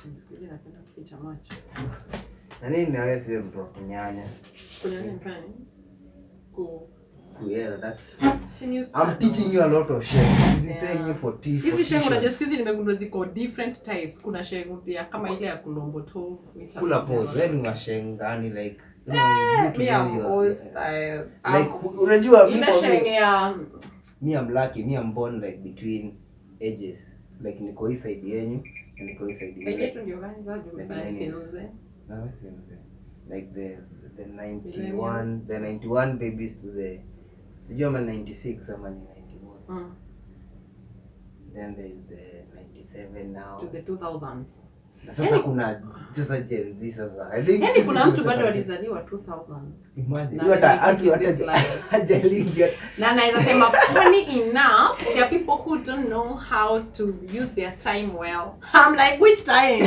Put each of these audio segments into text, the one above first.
Nisikilize napenda kuficha macho. Na nini na wewe sio mtu wa kunyanya? Kunyanya mfano? Yeah, that's I'm teaching you a lot of shit. I've been paying you for tea. Hizi sheng unajua siku hizi nimegundua ziko different types. Kuna sheng ya kama ile ya kulombo tu. Kula pause. Wewe ni sheng gani like you know it's good to know old style. Like unajua mimi sheng ya me I'm lucky. Me I'm born like between ages. Like niko hii side yenu na niko hii side yenu. Ile tu ndio gani za juu mzee. Na wewe si mzee. Like the 91 babies to the sijui ama 96 ama ni 91. Then there is the 97 now to the 2000s. Na sasa kuna sasa Gen Z sasa. I think yani kuna mtu bado alizaliwa 2000. Imagine. Hata hajalingia. Na naweza sema funny enough, there are people who don't know how to use their time well. I'm like, which time?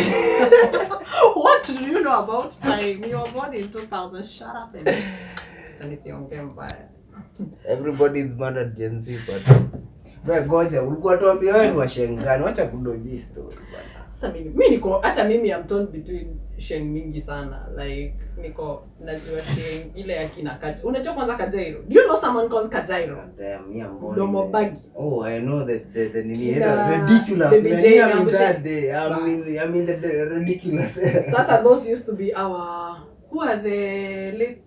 What do you know about time? You were born in 2000. Shut up and nisiongee mbaya. Everybody is mad at Gen Z but wewe goja ulikuwa tuambia wewe ni washengani, acha kudoji story bwana. Sasa mimi niko hata mimi am torn between sheng mingi sana, like niko najua sheng ile ya kina Kajairo. Unajua kwanza Kajairo? Do you know someone called Kajairo? Damn, me I'm born. Domo bagi. Oh, I know that the ridiculous. I mean the ridiculous. Sasa those used to be our who are the late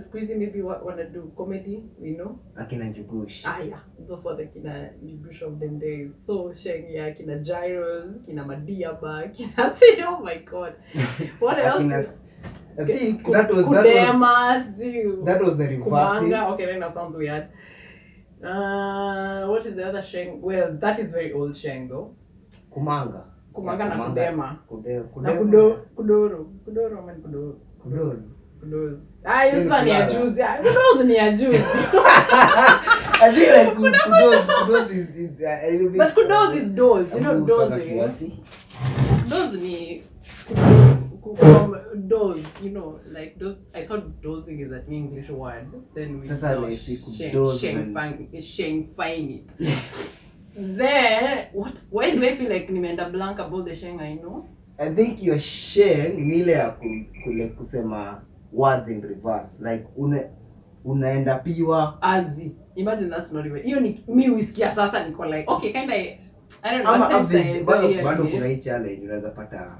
squeezing maybe what wanna do comedy, you know? Akina Njugush. Yeah. Those were the kina Njugush of them days. So sheng ya kina Gyros, kina Madiaba, kina oh my god. What else? I think that was the reverse. Kumanga. Okay, right now sounds weird. What is the other sheng? Well, that is very old sheng though. Kumanga na Kudema. Kudoro. Kudoz. Hizo ni ya juzi. Kudoz ni ya juzi. I think like Kudoz is a little bit. But Kudoz is doze. You know doze. Doze ni from doze, you know, like those. I thought dozing is an English word. Then we sheng find it. Then what? Why do I feel like nimeenda blank about the sheng I know? I think your sheng ni ile ya kusema words in reverse, like unaenda piwa azi. Imagine that's not even. Hiyo ni mimi usikia sasa niko like okay kind of I don't know what bado kuna hii challenge unaweza pata.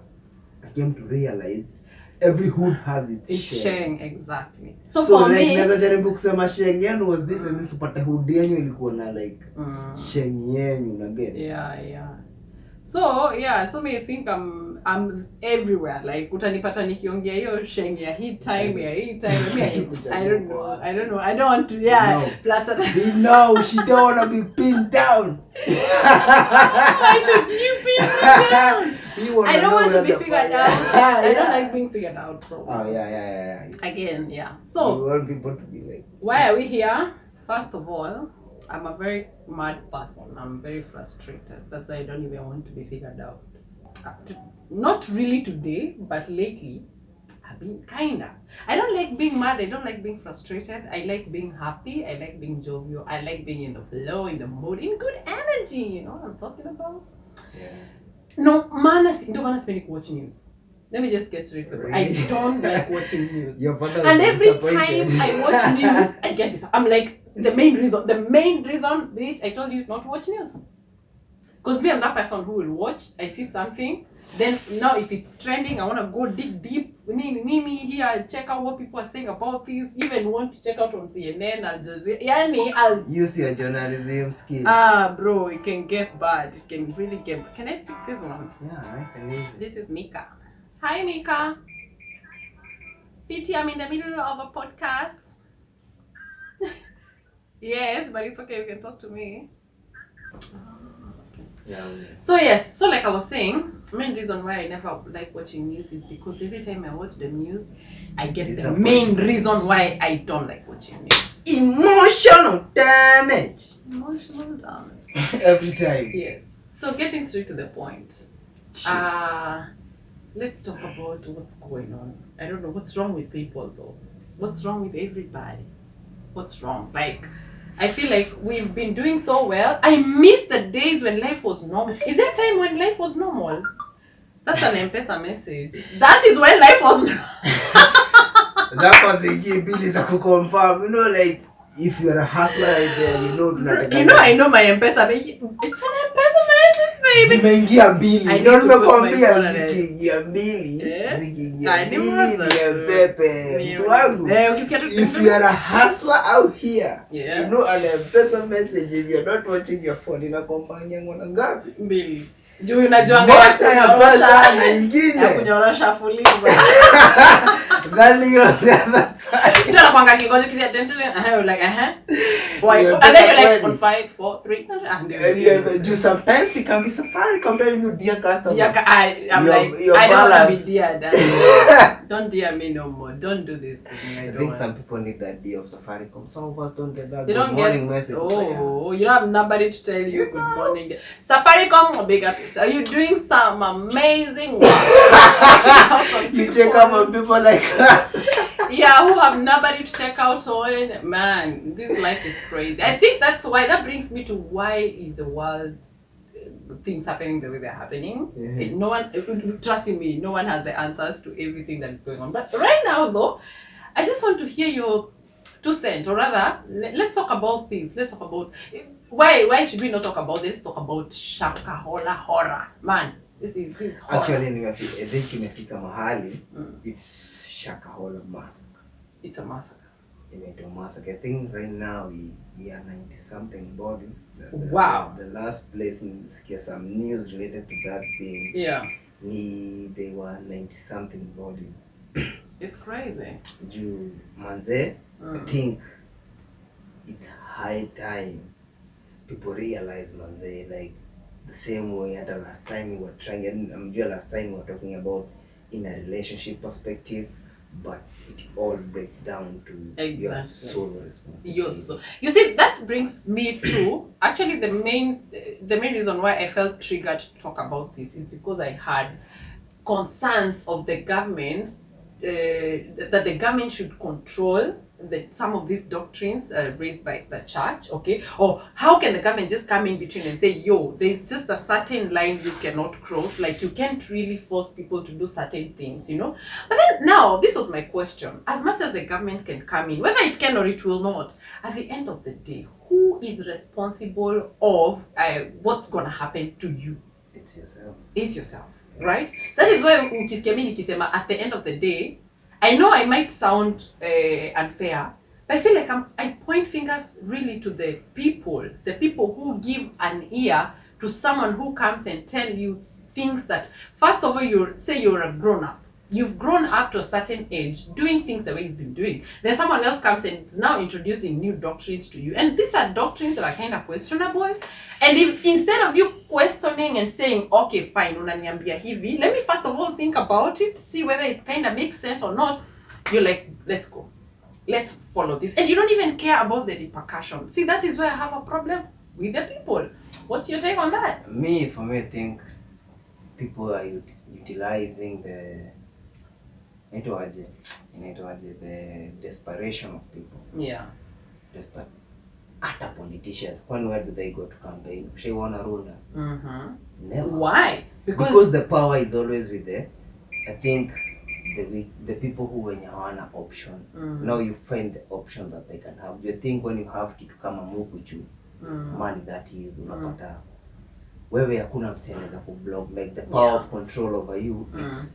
I came to realize every hood has its sheng. Exactly. So for like, me naweza jaribu kusema sheng yenu was this and this upate hood yenu ilikuwa na like sheng yenu na get. Yeah. So me think I'm everywhere. Like utanipata nikiongea hiyo sheng ya hii time. I don't know. I don't want to no. Plus that we know she don't want to be pinned down. Why should you pin me down? I don't want to be figured out. I don't like being figured out. So yeah. Again, yeah. So you want people to be like, why are we here? First of all, I'm a very mad person. I'm very frustrated. That's why I don't even want to be figured out. Not really today, but lately, I've been kinda. I don't like being mad. I don't like being frustrated. I like being happy. I like being jovial. I like being in the flow, in the mood, in good energy. You know what I'm talking about? Yeah. No, don't speak watch news. Let me just get straight to the point. I don't like watching news. And every time I watch news, I get this. I'm like, the main reason, bitch, I told you not to watch news. Because me, I'm that person who will watch, I see something, then now if it's trending, I want to go dig deep, me here, check out what people are saying about this, even want to check out on CNN, I'll use your journalism skills. Bro, it can get bad. It can really get bad. Can I pick this one? Yeah, nice and easy. This is Mika. Hi, Mika. Fiti, I'm in the middle of a podcast. Yes, but it's okay. You can talk to me. Yeah. So yes, so like I was saying, the main reason why I never like watching news is because every time I watch the news, I get the main reason why I don't like watching news. Emotional damage. Every time. Yes. So getting straight to the point. Let's talk about what's going on. I don't know what's wrong with people though. What's wrong with everybody? What's wrong? Like, I feel like we've been doing so well. I miss the days when life was normal. Is there a time when life was normal? That's an M-Pesa message. That is when life was. That was the ability to confirm. You know, like if you're a hustler right there, you know. I know my M-Pesa. It's an M-Pesa message, baby. Zimeingia mbili. I don't nimekuambia zikiingia mbili. Zikiingia mbili ni Pepe. Mtu wangu. If you are a hustler out here, you know an M-Pesa message if you're not watching your phone inakompania ngona ngapi? Mbili. Juu unajua ngaya ya pesa na ingine. Ya kunyorosha fuliza. Then you on the other side. You don't want to go to kiss attention. Like, Boy, and then you're like on 5, 4, 3. And you sometimes it can be safari. Come telling you, dear customer. Yeah, I'm like, I don't want to be dear. Don't dear me no more. Don't do this to me. I think some people need that day of Safaricom. Some of us don't get that good morning message. Oh, you don't have nobody to tell you good morning. Safaricom, big up. Are you doing some amazing work? You check out on people like us. Yeah, who have nobody to check out on. Man, this life is crazy. I think that's why, that brings me to why is the world things happening the way they're happening. No one, trust me, no one has the answers to everything that is going on. But right now though, I just want to hear your 2 cents, or rather, let's talk about things. Let's talk about why should we not talk about this? Talk about Shaka-Horror. Man, this is horror. Actually, I think imefika mahali, it's Shaka-Horror massacre. It's a massacre. It's a massacre. I think right now we are 90 something bodies. Wow. The last place get some news related to that thing. Yeah. They were 90 something bodies. It's crazy. Manze, I think it's high time people realize, Manze, like the same way at the last time we were trying, and last time we were talking about in a relationship perspective, but it all breaks down to your solo responsibility. You see, that brings me to actually the main reason why I felt triggered to talk about this is because I had concerns of the government, that the government should control some of these doctrines raised by the church, okay? Or how can the government just come in between and say, yo, there's just a certain line you cannot cross, like you can't really force people to do certain things, you know? But then now, this was my question. As much as the government can come in, whether it can or it will not, at the end of the day, who is responsible of what's gonna happen to you? It's yourself. It's yourself, right? That is why at the end of the day, I know I might sound unfair, but I feel like I point fingers really to the people who give an ear to someone who comes and tell you things that, first of all, you're a grown-up. You've grown up to a certain age, doing things the way you've been doing. Then someone else comes and is now introducing new doctrines to you. And these are doctrines that are kind of questionable. And if instead of you questioning and saying, okay, fine, unaniambia hivi, let me first of all think about it, see whether it kind of makes sense or not, you're like, let's go. Let's follow this. And you don't even care about the repercussions. See, that is where I have a problem with the people. What's your take on that? For me, I think people are utilizing the desperation of people. Yeah. After politicians, where do they go to campaign? She wanna rule them. Never. Why? Because the power is always with them. I think the people who when you have an option, now you find the option that they can have. You think when you have kitu kama mukuchu, money that is unapata. Wewe hakuna msee anaweza kublock, like the power of control over you. It's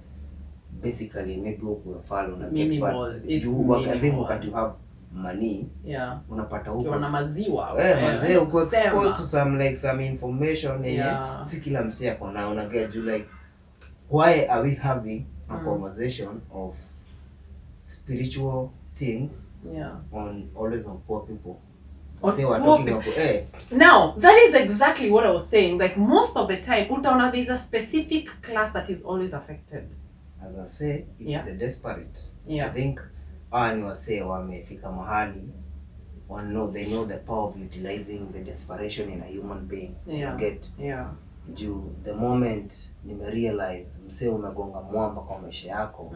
basically maybe you follow na I think wakati you have money, unapata huko kuna maziwa mazee uko exposed to some information si kila msee akona una get you, like why are we having a conversation of spiritual things always on poor people? Say we're talking about now that is exactly what I was saying. Like most of the time utaona there's a specific class that is always affected. As I say, it's the desperate. I think say wamefika mahali they know the power of utilizing the desperation in a human being. The moment realize msee umegonga mwamba kwa maisha yako,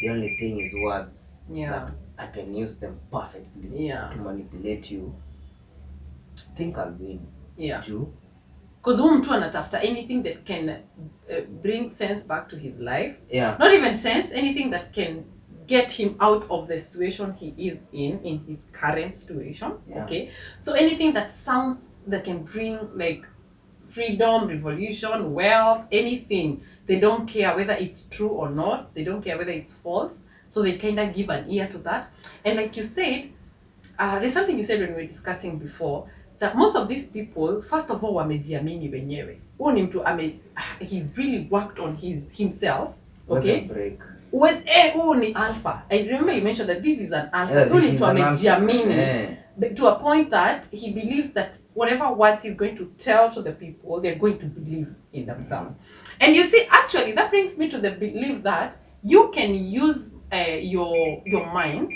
the only thing is words that I can use them perfectly to manipulate you. I think I'll win. Because because mtu anatafuta anything that can bring sense back to his life. Yeah. Not even sense, anything that can get him out of the situation he is in his current situation. Yeah. Okay, so anything that can bring like freedom, revolution, wealth, anything. They don't care whether it's true or not. They don't care whether it's false. So they kind of give an ear to that. And like you said, there's something you said when we were discussing before, that most of these people, first of all, wamejiamini wenyewe. He's really worked on himself. Okay. Break. Ni alpha. I remember you mentioned that this is an alpha. To a point that he believes that whatever words he's going to tell to the people, they're going to believe in themselves. And you see, actually, that brings me to the belief that you can use your mind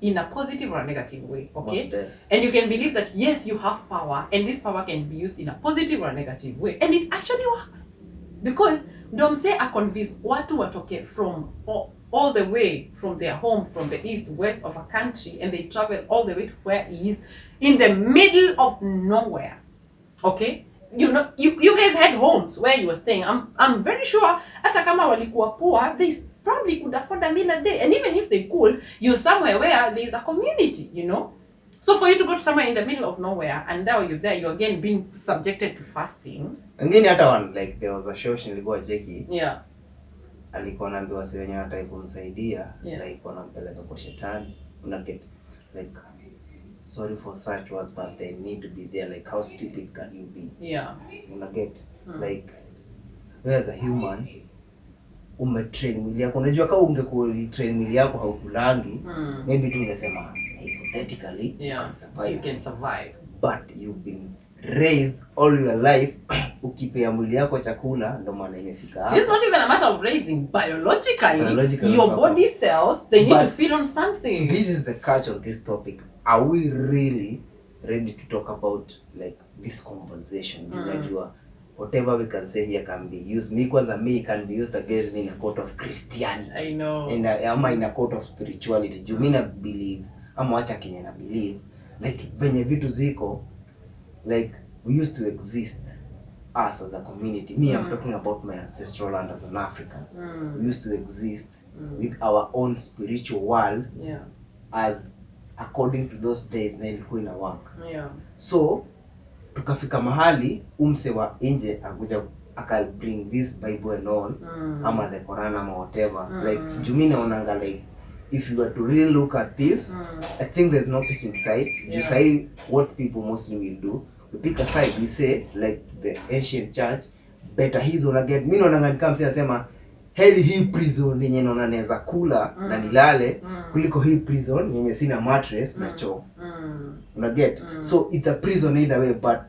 in a positive or a negative way, okay? And you can believe that, yes, you have power, and this power can be used in a positive or a negative way. And it actually works. Because Domse are convinced watu watoke from all the way from their home, from the east, west of a country, and they travel all the way to where he is, in the middle of nowhere, okay? You know, you guys had homes where you were staying. I'm very sure, hata kama walikuwa poor, they probably could afford a meal a day. And even if they could, you're somewhere where there is a community, you know? So for you to go to somewhere in the middle of nowhere, and now you're again being subjected to fasting. And then hata one, like there was a show nilikuwa cheki. Yeah. Alikuwa anaambiwa wase wenye hataki kumsaidia, yeah. like wanampeleka kwa shetani. Una get like, sorry for such words, but they need to be there. Like, how stupid can you be? Yeah. Una get like, as a human, umetrain mwili yako. Unajua kama ungekuwa train mwili yako haukulangi, maybe tu ungesema hypothetically you can survive. But you've been raised all your life ukipea mwili yako chakula, ndo maana imefika hapa. It's not even a matter of raising. Biologically your body cells, they need to feed on something. This is the catch of this topic. Are we really ready to talk about like this conversation? Unajua whatever we can say here can be used. Me can be used against me in a court of Christianity. I know. In a court of spirituality. You mean I believe, ama wacha kenye na believe, like venye vitu ziko, like we used to exist us as a community. Me, I'm talking about my ancestral land as an African. We used to exist with our own spiritual world, as according to those days na ilikuwa ina work. So tukafika mahali umse wa nje akuja akal bring this Bible and all, ama the Quran ama whatever. Like jumi naonanga like, if you were to really look at this, I think there's nothing inside. You say what people mostly will do. We pick a side, we say like the ancient church, better hizo na get. Mimi naona ngani kama sema heli hii prison yenye naona naweza kula na nilale kuliko hii prison yenye sina mattress na choo. Una get? So it's a prison either way, but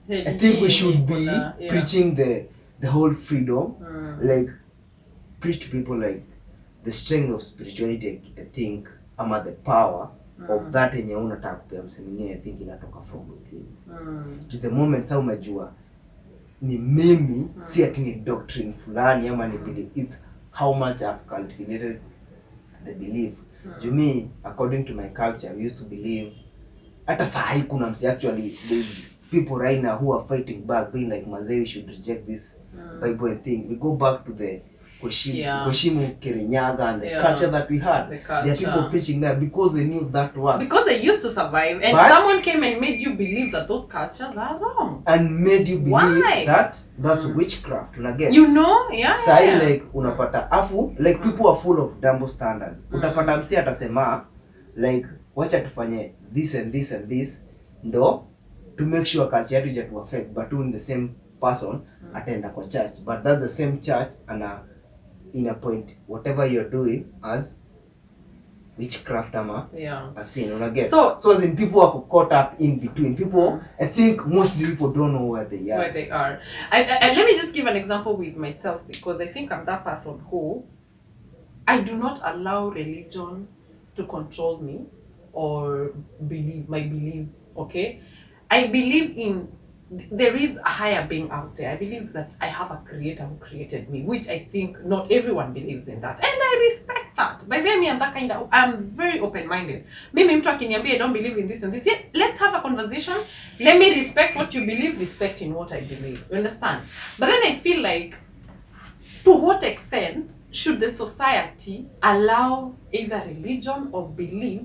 I think we should be preaching the whole freedom, like preach to people like the strength of spirituality. I think ama the power of that yenye unataka kupea mse mwingine, I think inatoka from within. To the moment sa umejua ni mimi, si ati ni doctrine fulani ama ni belief, it's how much I've cultivated the belief. To me, according to my culture, we used to believe, hata sahi kuna mse actually, there's people right now who are fighting back, being like, manze, we should reject this Bible and thing. We go back to the Koshimu Kirinyaga and the culture that we had. There are people preaching that because they knew that word. Because they used to survive, and someone came and made you believe that those cultures are wrong. And made you believe that that's witchcraft. You know? Like unapata afu, like people are full of double standards. Utapata msi atasema like, wacha tufanye this and this and this, ndo to make sure culture yetu ija to affect, but in the same person atenda kwa church, but that's the same church and in a point whatever you're doing as witchcraft ama a sin. Unaget? So as in people are caught up in between. People, I think most people don't know where they are. I let me just give an example with myself, because I think I'm that person who, I do not allow religion to control me or believe my beliefs. Okay, I believe in there is a higher being out there. I believe that I have a creator who created me, which I think not everyone believes in that. And I respect that. By the way, I'm that kind of, I'm very open-minded. Mimi mtu akiniambia I don't believe in this and this. Yeah, let's have a conversation. Let me respect what you believe, respect in what I believe. You understand? But then I feel like, to what extent should the society allow either religion or belief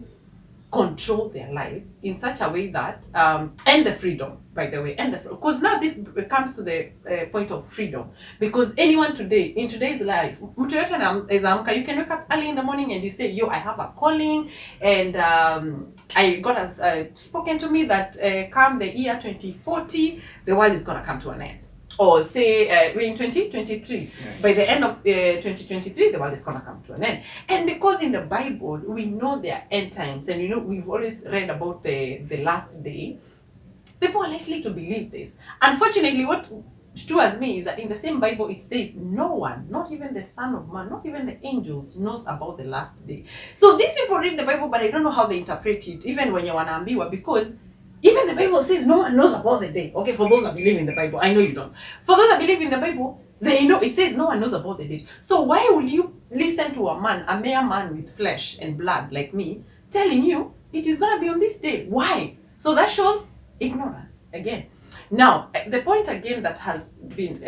control their lives in such a way that and the freedom, by the way, and because now this comes to the point of freedom, because anyone today in today's life, you can wake up early in the morning and you say, yo, I have a calling, and I got spoken to me that come the year 2040 the world is gonna come to an end. Or say we're in 2023. Yeah. By the end of 2023, the world is going to come to an end. And because in the Bible, we know there are end times, and we've always read about the last day, people are likely to believe this. Unfortunately, what stures me is that in the same Bible, it says no one, not even the Son of Man, not even the angels, knows about the last day. So these people read the Bible, but I don't know how they interpret it, even when you want to ambiwa, because even the Bible says no one knows about the day. Okay, for those that believe in the Bible, I know you don't. For those that believe in the Bible, they know it says no one knows about the day. So why would you listen to a mere man with flesh and blood like me, telling you it is going to be on this day? Why? So that shows ignorance again. Now, the point again that has been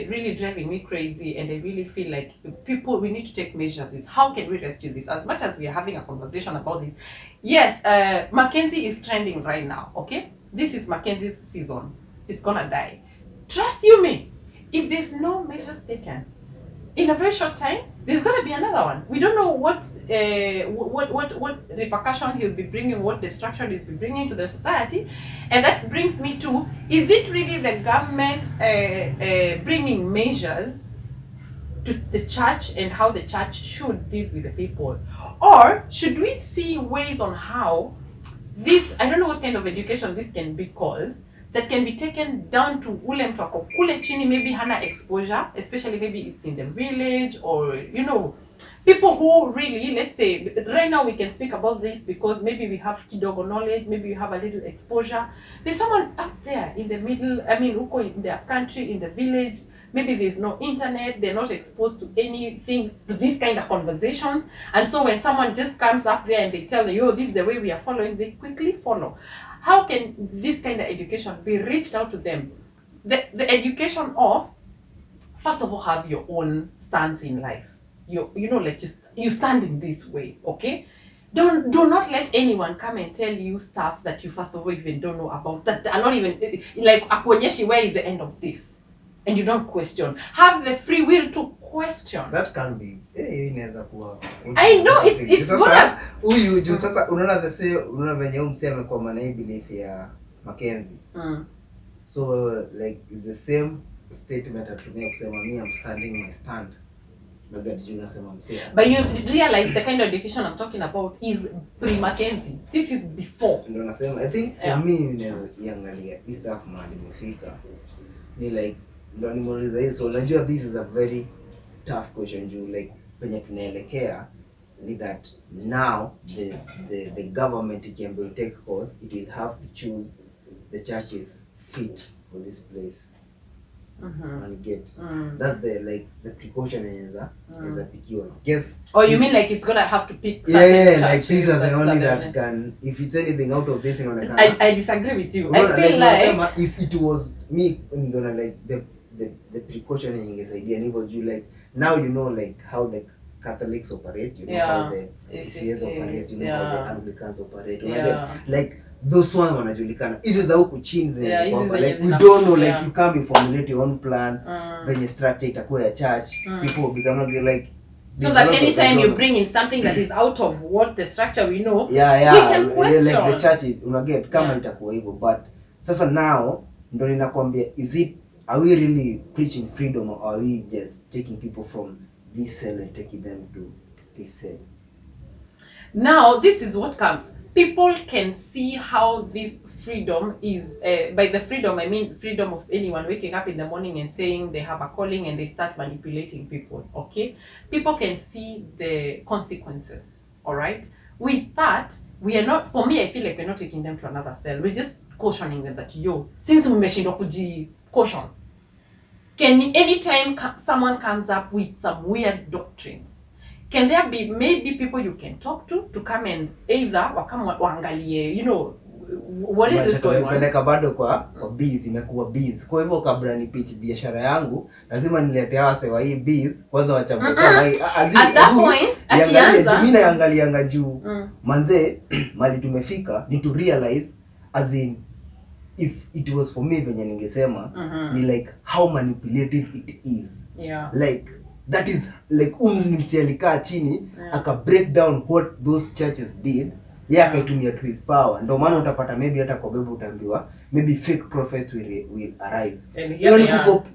really driving me crazy, and I really feel like we need to take measures, is how can we rescue this? As much as we are having a conversation about this, yes, Mackenzie is trending right now, okay? This is Mackenzie's season. It's gonna die. Trust you me, if there's no measures taken, in a very short time, there's gonna be another one. We don't know what repercussion he'll be bringing, what destruction he'll be bringing to the society, and that brings me to: is it really the government bringing measures to the church and how the church should deal with the people, or should we see ways on how this? I don't know what kind of education this can be called, that can be taken down to ule mtu ako kule chini, maybe hana exposure, especially maybe it's in the village, or people who really, let's say right now we can speak about this because maybe we have kidogo knowledge, maybe we have a little exposure. There's someone up there in the middle, uko in their country, in the village, maybe there's no internet, they're not exposed to anything, to this kind of conversations, and so when someone just comes up there and they tell them, yo, this is the way we are following, they quickly follow. How can this kind of education be reached out to them? The education of, first of all, have your own stance in life. Like you stand in this way, okay? Do not let anyone come and tell you stuff that you first of all even don't know about, that are not even like akuonyeshi, where is the end of this, and you don't question. Have the free will to question. That can be inaweza kuwa. I know it's sasa huyu juu sasa unaona venye umse amekuwa mana hii belief ya Mackenzie. So like it's the same statement atumia kusema me I'm standing my stand. But you realize the kind of education I'm talking about is pre-Mackenzie. This is before. Ndio nasema, I think for me niangalia hii stuff mahali imefika. Ni like ndio nimeuliza hii, so unajua this is a very tough question juu like penye tunaelekea ni that now the government will take course, it will have to choose the churches fit for this place. And get that's the precaution is a picky one. Yes. Or you mean like it's gonna have to pick? Like these are the only that can. If it's anything out of this, I disagree with you. I feel like if it was me, I'm gonna like the precautioning is idea. And you like now like how the Catholics operate. How the PCS operates. How the Anglicans operate. Like those one wanajulikana. Hizi za huku chini zenye kwamba like we don't know, like you can't be formulate your own plan venye structure itakuwa ya church. People become like so that anytime you bring in something that is out of what the structure we know, we can question. Like the church is unaget kama itakuwa hivyo, but sasa now ndo ninakwambia, are we really preaching freedom, or are we just taking people from this cell and taking them to this cell? Now this is what comes. People can see how this freedom is, by the freedom I mean freedom of anyone waking up in the morning and saying they have a calling and they start manipulating people, okay? People can see the consequences, all right? With that, we are not, for me, I feel like we're not taking them to another cell. We're just cautioning them that since mmeshindwa caution, can anytime someone comes up with some weird doctrines, can there be maybe people you can talk to come and either waangalie, what is this going on? Peleka bado kwa bees, imekuwa bees. Kwa hivyo kabla ni pitch biashara yangu, lazima nilete wase wa hii bees kwanza wachambue kama hii. At that point, akianza mimi naangalianga juu. Manze, mali tumefika ni to realize as in if it was for me venye ningesema ni like how manipulative it is. Yeah. Like that is like msialikaa chini aka break down what those churches did. Akaitumia to his power. Ndio maana utapata maybe hata kwa Bible utaambiwa maybe fake prophets will arise.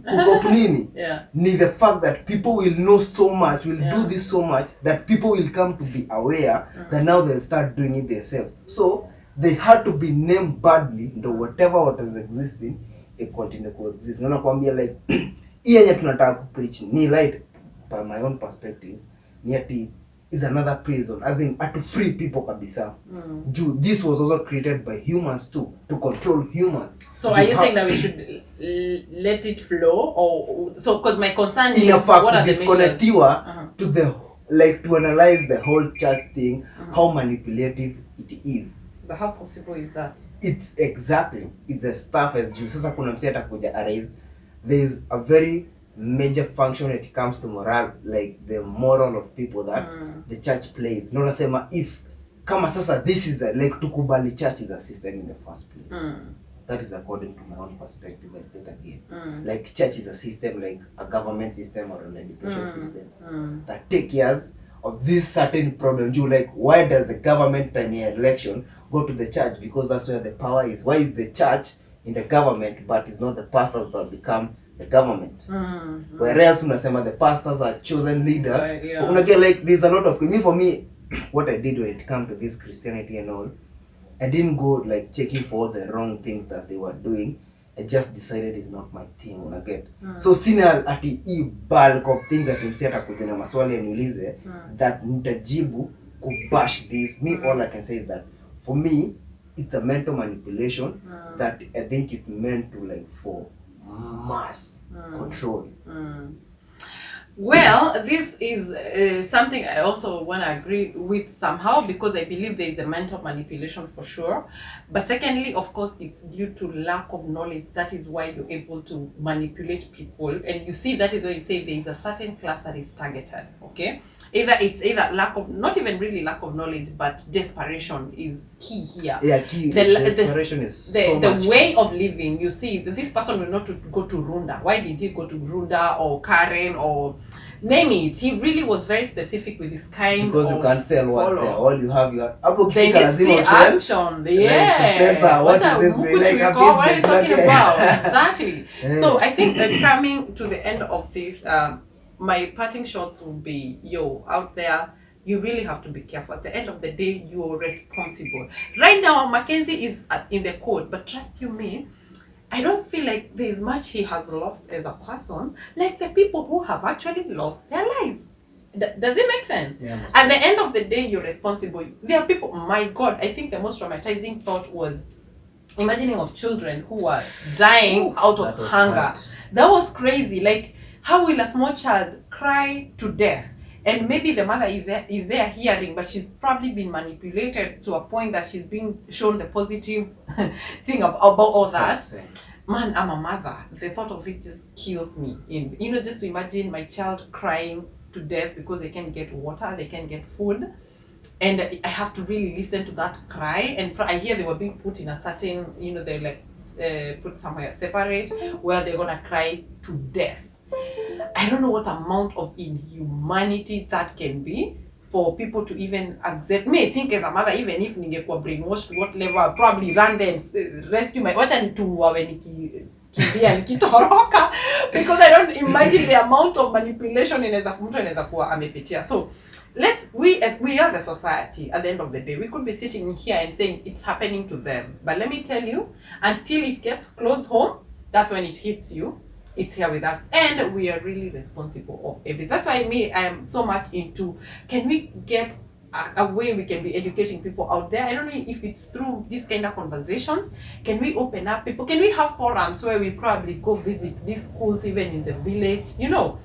Kukop nini? Ni the fact that people will know so much, will do this so much that people will come to be aware that now they'll start doing it themselves. So they had to be named badly, ndio whatever what is existing it continue to exist. Naona kwambia like hii yenye tunataka kupreach ni right by my own perspective. Ni ati is another prison, as in to free people kabisa. This was also created by humans too, to control humans. So are you saying that we should let it flow, or so? Because my concern is what are the disconnectiwa to the like to analyze the whole church thing, how manipulative it is. But how possible is that? It's the stuff as you. Sasa kuna msi atakuja arise. There is a very major function when it comes to morale, like the moral of people that the church plays. No nasema if kama sasa this is like tukubali church is a system in the first place. That is according to my own perspective. I state again. Like church is a system, like a government system or an education system that take years of this certain problem. You like, why does the government time election go to the church? Because that's where the power is. Why is the church in the government but it's not the pastors that become the government? Whereas unasema the pastors are chosen leaders. Unaget like there's a lot of for me what I did when it come to this Christianity and all, I didn't go like checking for all the wrong things that they were doing. I just decided it's not my thing. Unaget so sina ati bulk of things that msi atakuja na maswali aniulize that nitajibu kubash this. Me all I can say is that for me it's a mental manipulation that I think is meant to like for mass control. Well, this is something I also want to agree with somehow, because I believe there is a mental manipulation for sure. But secondly, of course, it's due to lack of knowledge. That is why you're able to manipulate people. And you see, that is why you say there is a certain class that is targeted, okay? Either lack of, not even really lack of knowledge, but desperation is key here. Yeah, key. Desperation is so much. The way of living, you see, this person will not go to Runda. Why did he go to Runda or Karen or name it? He really was very specific with this kind because of you can't sell what's there. All you have, they need to see action. Yeah. What is this? What are you talking about? Exactly. So I think that coming to the end of this, my parting shots will be, out there, you really have to be careful. At the end of the day, you're responsible. Right now, Mackenzie is in the court, but trust you me, I don't feel like there's much he has lost as a person, like the people who have actually lost their lives. Does it make sense? Yeah, at the end of the day, you're responsible. There are people, my God, I think the most traumatizing thought was imagining of children who were dying out of hunger. Hard. That was crazy. Like, how will a small child cry to death? And maybe the mother is there hearing, but she's probably been manipulated to a point that she's being shown the positive thing about all that. Man, I'm a mother. The thought of it just kills me. Just to imagine my child crying to death because they can't get water, they can't get food. And I have to really listen to that cry. And I hear they were being put in a certain, they're like put somewhere separate where they're going to cry to death. I don't know what amount of inhumanity that can be for people to even accept. Me, I think as a mother, even if ningekuwa brainwashed to what level, I'll probably run there and rescue my wacha nituwa nikimbia nikitoroka, because I don't imagine the amount of manipulation mtu inaweza kuwa amepitia. So we are the society. At the end of the day, we could be sitting here and saying it's happening to them, but let me tell you, until it gets close home, that's when it hits you. It's here with us, and we are really responsible of everything. That's why I am so much into, can we get a way we can be educating people out there. I don't know if it's through these kind of conversations. Can we open up people? Can we have forums where we probably go visit these schools, even in the village? You know,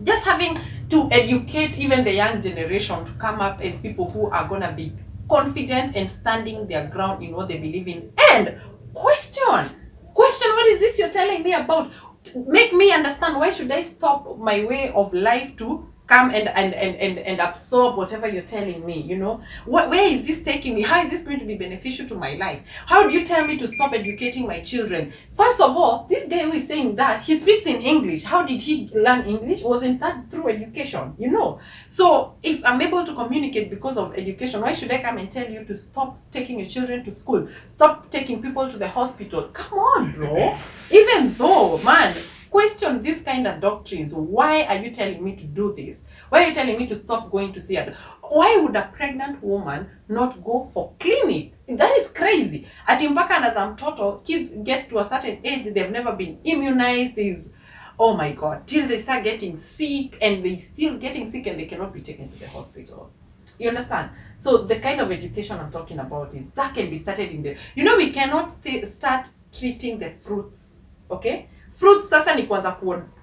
just having to educate even the young generation to come up as people who are going to be confident and standing their ground in what they believe in, and question what is this you're telling me about. Make me understand, why should I stop my way of life to come and absorb whatever you're telling me, you know? Where is this taking me? How is this going to be beneficial to my life? How do you tell me to stop educating my children? First of all, this guy who is saying that, he speaks in English. How did he learn English? Wasn't that through education, you know? So if I'm able to communicate because of education, why should I come and tell you to stop taking your children to school? Stop taking people to the hospital? Come on, bro. Even though, man, question these kind of doctrines. Why are you telling me to do this? Why are you telling me to stop going to see it? Why would a pregnant woman not go for clinic? That is crazy. Ati mpaka anaza mtoto, kids get to a certain age, they've never been immunized. Oh my God, till they start getting sick, and they still getting sick and they cannot be taken to the hospital. You understand? So the kind of education I'm talking about is that can be started in the, you know, we cannot start treating the fruits, okay? Fruits sasa ni kwanza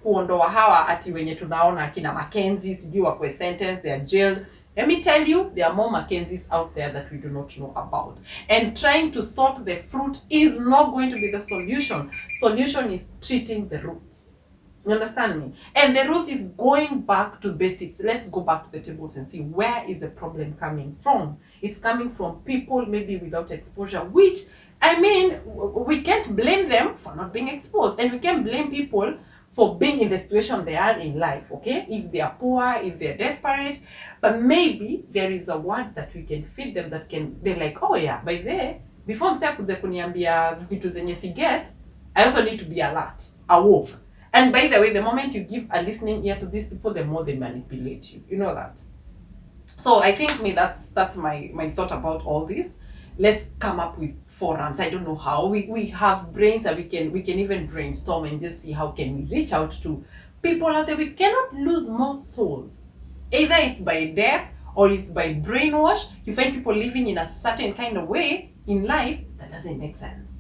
kuondoa hawa ati wenye tunaona akina Mackenzie, sijui wakwe sentenced, they are jailed. Let me tell you, there are more Mackenzies out there that we do not know about. And trying to sort the fruit is not going to be the solution. Solution is treating the roots. You understand me? And the root is going back to basics. Let's go back to the tables and see where is the problem coming from. It's coming from people maybe without exposure, which, I mean, we can't blame them for not being exposed, and we can't blame people for being in the situation they are in life, okay? If they are poor, if they're desperate, but maybe there is a word that we can feed them that can, they're like, oh yeah, by there, before msea kuze kuniambia vitu zenye si get, I also need to be alert, awoke. And by the way, the moment you give a listening ear to these people, the more they manipulate you. You know that. So I think that's my thought about all this. Let's come up with forums. I don't know how. We have brains that we can even brainstorm and just see how can we reach out to people out there. We cannot lose more souls. Either it's by death or it's by brainwash. You find people living in a certain kind of way in life that doesn't make sense.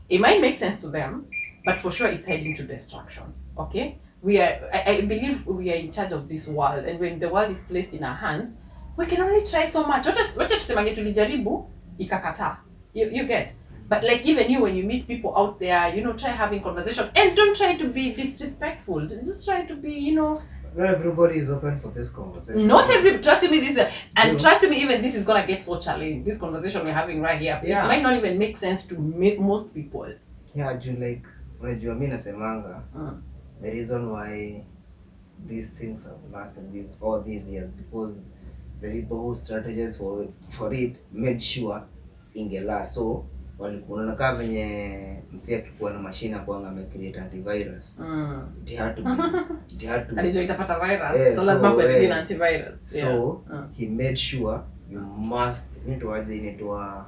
It might make sense to them, but for sure it's heading to destruction. Okay? I believe we are in charge of this world, and when the world is placed in our hands, we can only try so much. Wacha tusemange tulijaribu ikakata. You get? But like even you, when you meet people out there, you know, try having conversation, and don't try to be disrespectful. Just try to be, you know. Not everybody is open for this conversation. Trust me, trust me, even this is gonna get so challenging. This conversation we're having right here, it might not even make sense to most people. Yeah, like unajua mimi nasemanga, the reason why these things have lasted all these years, because the people who strategized for it made sure ingelast. So walikuwa kama venye msia kikuwa na machine kwa anga create antivirus. It had to alijua itapata virus. So lazima kuwe antivirus. So he made sure you must need to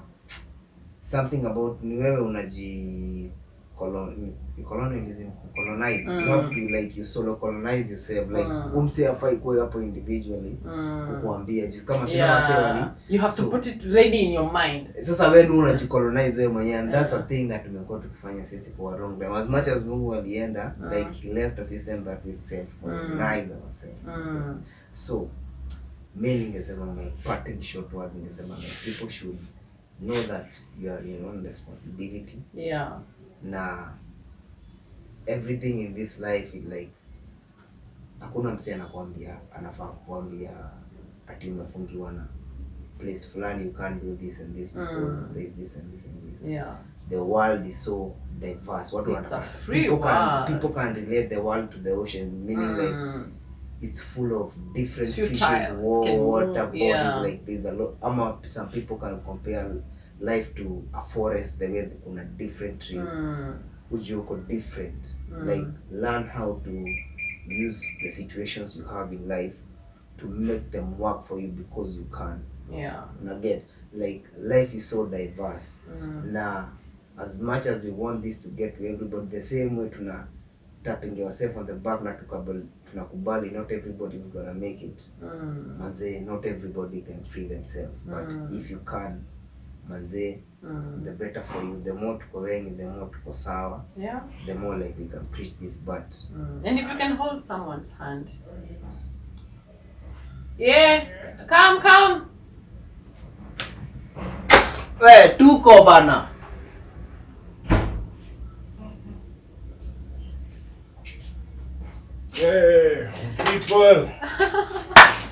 something about ni wewe unaji colonialism, colonize. You have to like you solo colonize yourself, like umse afai kwa hapo individually kukuambia kama sina wasewani, you have to put it ready in your mind. Sasa wewe unajicolonize wewe mwenyewe, and that's a thing that tumekuwa tukifanya sisi for a long time. As much as Mungu alienda, like he left a system that we self colonize ourselves. So mimi ningesema my parting short word, ningesema people should know that you are your own responsibility. Na everything in this life is like, hakuna msee anakuambia anafaa kuambia ati umefungiwa na place fulani, you can't do this and this because there is this and this and this. The world is so diverse. What people can relate the world to the ocean, meaning like it's full of different fishes, water bodies. Like there's a lot. Some people can compare life to a forest, the way kuna different trees, ujoko different. Like learn how to use the situations you have in life to make them work for you because you can. And again, like life is so diverse. Now, as much as we want this to get to everybody the same way, tuna tapping yourself on the back na tunakubali not everybody is gonna make it. Manze, not everybody can free themselves, but if you can, manze, the better for you. The more tuko wengi, the more tuko sawa. Yeah. The more like we can preach this, but and if you can hold someone's hand. Yeah, come. Hey, tuko bana. Hey, people.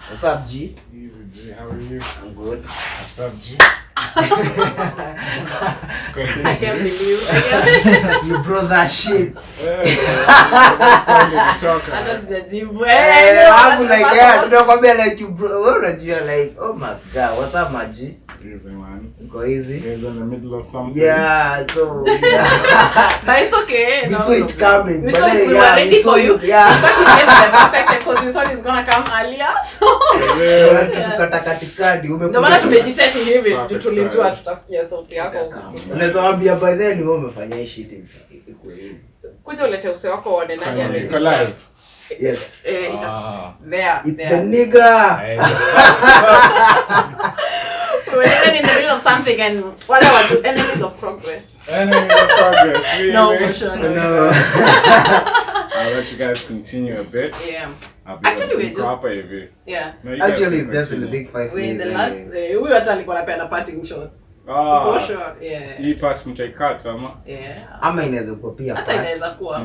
What's up, G? Easy, G. How are you? I'm good. What's up, G? I can't believe You brought that shit. I'm like, yeah, tunakwambia like you bro. Unajua like, oh my god, what's up, Maji? Easy, man. Go easy. You guys in the middle of something. Yeah, so yeah. but it's okay. We saw it coming. We but saw it, then, we yeah, were ready for you. Yeah. Because we thought it's gonna come earlier. So Tukata katikati ndio maana tumejiseti hivi tulijua tutasikia sauti yako. Unaweza waambia by then wewe umefanya hii shit iko hivi. Kuja ulete use wako uone nani Iko live. Yes. There. It's the nigga. We're even in the middle of something and what I do enemies of progress. Enemies of progress. Really? No, for sure. No. I'll let you guys continue a bit. Yeah. Actually, we're just... Yeah. No, actually, it's just in the big 5 we're in minutes. the last... we were telling what I parting shot. For sure, yeah. Hii part mtaikata ama? Yeah. Ama inaweza kuwa pia part. Hata inaweza kuwa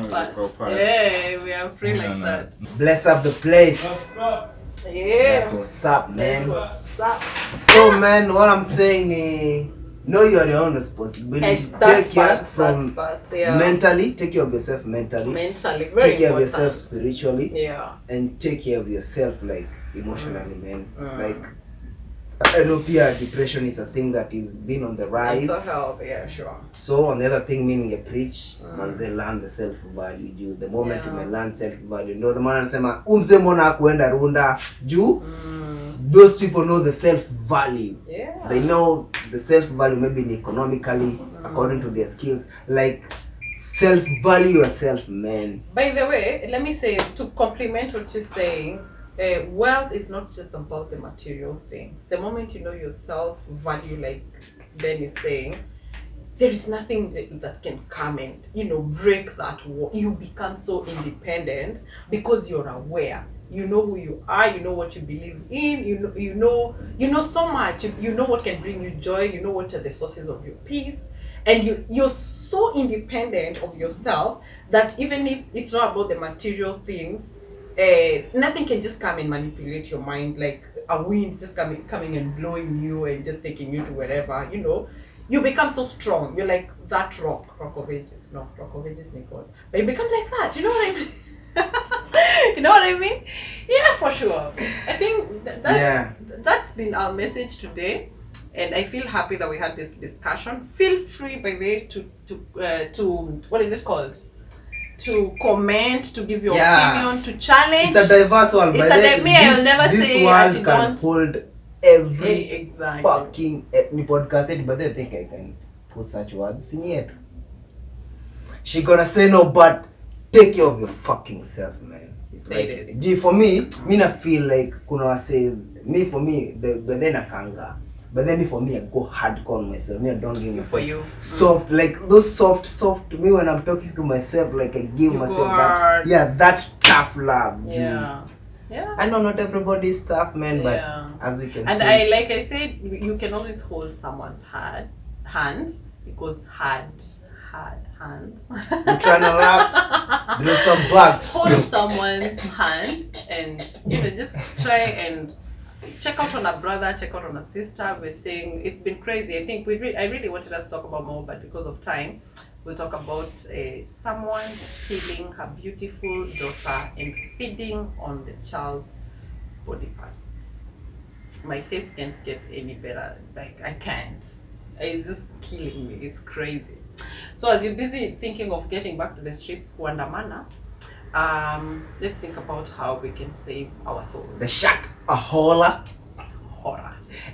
part. Yeah, we are free like that. Bless up the place. What's up? Yeah. That's what's up, man. That's what's up. So, man, what I'm saying is, know you are your own responsibility. Take care from mentally, take care of yourself mentally. Mentally, very take care important. of yourself spiritually. Yeah. And take care of yourself like emotionally, man. Like I know depression is a thing that is been on the rise. Mental health, yeah, sure. So on the other thing, meaning a preach, man, they learn the self-value due. The moment you may learn self-value, no, the man anasema umse mona kuenda runda juu. Those people know the self-value. Yeah. They know the self-value maybe economically, according to their skills. Like self-value yourself, man. By the way, let me say to complement what you're saying. Wealth is not just about the material things. The moment you know your self-value, like Ben is saying, there is nothing that can come and, break that wall. You become so independent because you're aware. You know who you are, you know what you believe in, you know so much. You know what can bring you joy, you know what are the sources of your peace. And you're so independent of yourself that even if it's not about the material things, nothing can just come and manipulate your mind like a wind just coming and blowing you and just taking you to wherever, You become so strong. You're like that rock of ages. No, rock of ages, Nicole. But you become like that. You know what I mean? You know what I mean? Yeah, for sure. I think that's been our message today. And I feel happy that we had this discussion. Feel free, by the way, to what is it called? To comment, to give your opinion, to challenge. It's a diverse world. It's I'll never this say world can hold every fucking podcast, but I think I can put such words in here. She gonna say no, but take care of your fucking self, man. Like, for me I feel like kuna say for me but then I kanga. But then for me, I go hardcore on myself. I don't give myself for you soft, like those soft. Me when I'm talking to myself, like I give myself that tough love. Yeah. I know not everybody is tough, man, but as we can see. And like I said, you can always hold someone's hands because hands. You're trying to laugh. There's some bugs. Hold someone's hand and just try and check out on a brother, check out on a sister. We're saying it's been crazy. I think I really wanted us to talk about more, but because of time, we'll talk about someone killing her beautiful daughter and feeding on the child's body parts. My face can't get any better. Like, I can't. It's just killing me. It's crazy. So as you're busy thinking of getting back to the streets, kuandamana, let's think about how we can save our souls. The Shaka-Horror.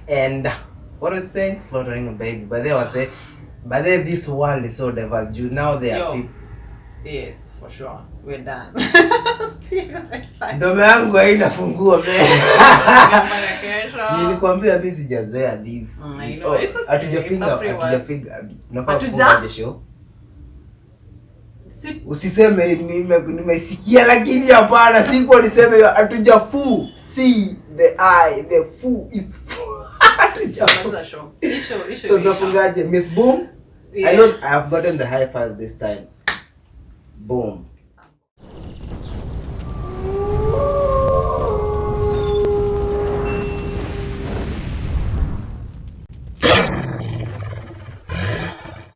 And what was saying? Slaughtering a baby. But they was say, but then this world is so diverse. Now there are people. Yes, for sure. We're done. See you next time. Ndomo yangu haina funguo mbele. Nilikwambia mimi sijazoea this. I know. It's okay. Hatujafiga. Nafaa kufunga show. Usiseme nimesikia lakini hapana siko niseme hatujafu. See the eye, the fu is full. Hatujafu. Issue. So tunafungaje? Miss Boom? Yeah. I know I have gotten the high five this time. Boom.